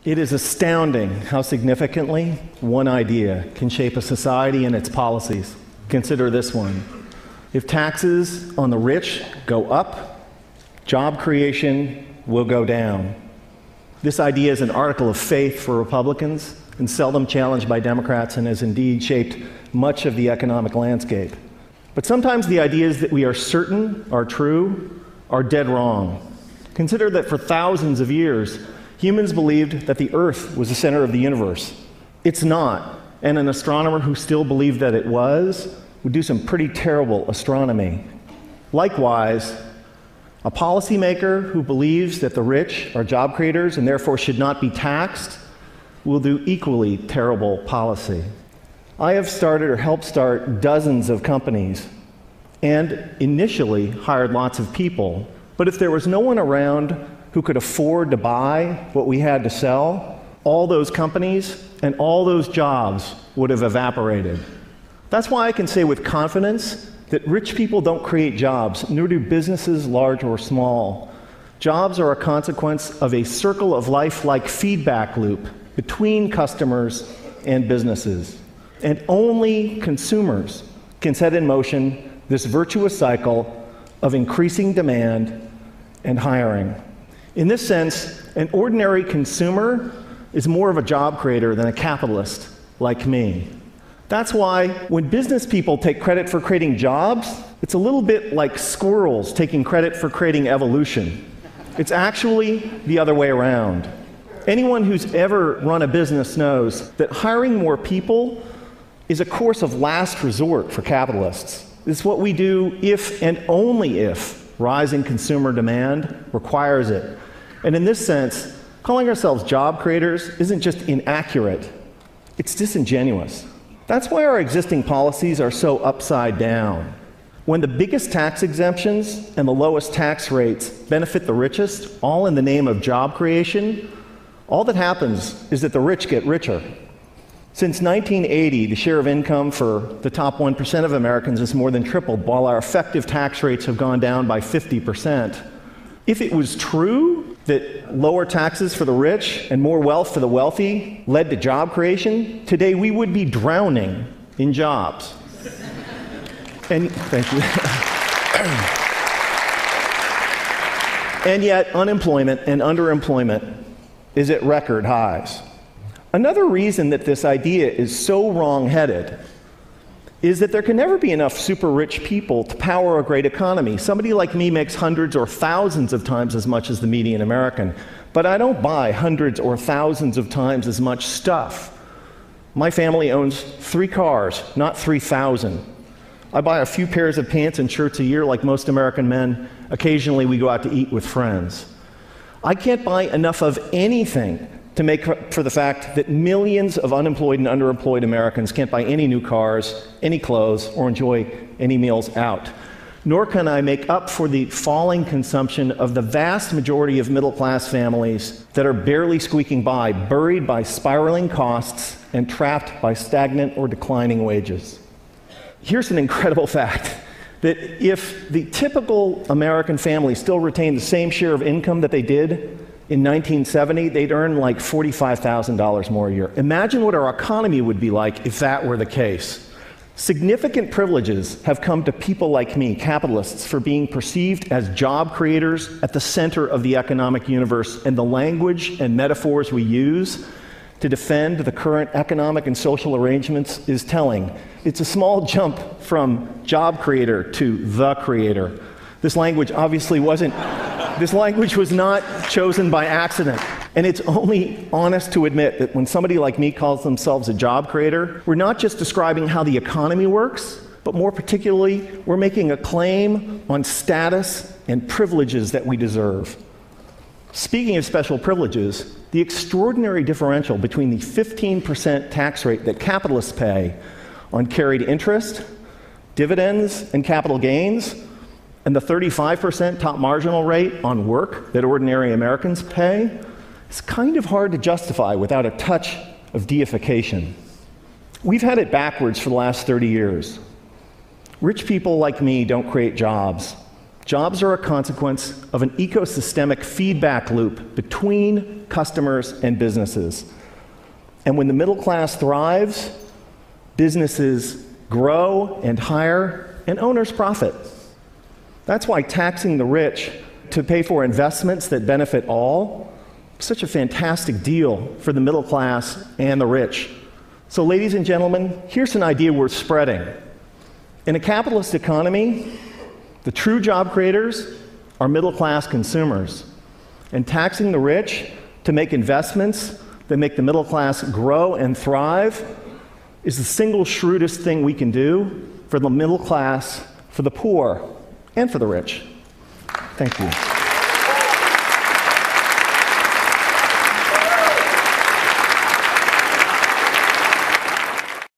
It is astounding how significantly one idea can shape a society and its policies. Consider this one. If taxes on the rich go up, job creation will go down. This idea is an article of faith for Republicans and seldom challenged by Democrats, and has indeed shaped much of the economic landscape. But sometimes the ideas that we are certain are true are dead wrong. Consider that for thousands of years, humans believed that the Earth was the center of the universe. It's not, and an astronomer who still believed that it was would do some pretty terrible astronomy. Likewise, a policymaker who believes that the rich are job creators and therefore should not be taxed will do equally terrible policy. I have started or helped start dozens of companies and initially hired lots of people. But if there was no one around who could afford to buy what we had to sell, all those companies and all those jobs would have evaporated. That's why I can say with confidence that rich people don't create jobs, nor do businesses large or small. Jobs are a consequence of a circle of life-like feedback loop between customers and businesses. And only consumers can set in motion this virtuous cycle of increasing demand and hiring. In this sense, an ordinary consumer is more of a job creator than a capitalist like me. That's why when business people take credit for creating jobs, it's a little bit like squirrels taking credit for creating evolution. It's actually the other way around. Anyone who's ever run a business knows that hiring more people is a course of last resort for capitalists. It's what we do if and only if rising consumer demand requires it. And in this sense, calling ourselves job creators isn't just inaccurate, it's disingenuous. That's why our existing policies are so upside down. When the biggest tax exemptions and the lowest tax rates benefit the richest, all in the name of job creation, all that happens is that the rich get richer. Since 1980, the share of income for the top 1% of Americans has more than tripled, while our effective tax rates have gone down by 50%. If it was true that lower taxes for the rich and more wealth for the wealthy led to job creation, today we would be drowning in jobs. And thank you. And yet, unemployment and underemployment is at record highs. Another reason that this idea is so wrong-headed is that there can never be enough super rich people to power a great economy. Somebody like me makes hundreds or thousands of times as much as the median American, but I don't buy hundreds or thousands of times as much stuff. My family owns 3 cars, not 3,000. I buy a few pairs of pants and shirts a year like most American men. Occasionally we go out to eat with friends. I can't buy enough of anything to make up for the fact that millions of unemployed and underemployed Americans can't buy any new cars, any clothes, or enjoy any meals out. Nor can I make up for the falling consumption of the vast majority of middle-class families that are barely squeaking by, buried by spiraling costs and trapped by stagnant or declining wages. Here's an incredible fact, that if the typical American family still retained the same share of income that they did in 1970, they'd earn like $45,000 more a year. Imagine what our economy would be like if that were the case. Significant privileges have come to people like me, capitalists, for being perceived as job creators at the center of the economic universe, and the language and metaphors we use to defend the current economic and social arrangements is telling. It's a small jump from job creator to the creator. This language obviously this language was not chosen by accident. And it's only honest to admit that when somebody like me calls themselves a job creator, we're not just describing how the economy works, but more particularly, we're making a claim on status and privileges that we deserve. Speaking of special privileges, the extraordinary differential between the 15% tax rate that capitalists pay on carried interest, dividends, and capital gains, and the 35% top marginal rate on work that ordinary Americans pay, is kind of hard to justify without a touch of deification. We've had it backwards for the last 30 years. Rich people like me don't create jobs. Jobs are a consequence of an ecosystemic feedback loop between customers and businesses. And when the middle class thrives, businesses grow and hire, and owners profit. That's why taxing the rich to pay for investments that benefit all is such a fantastic deal for the middle class and the rich. So, ladies and gentlemen, here's an idea worth spreading. In a capitalist economy, the true job creators are middle-class consumers. And taxing the rich to make investments that make the middle class grow and thrive is the single shrewdest thing we can do for the middle class, for the poor, and for the rich. Thank you.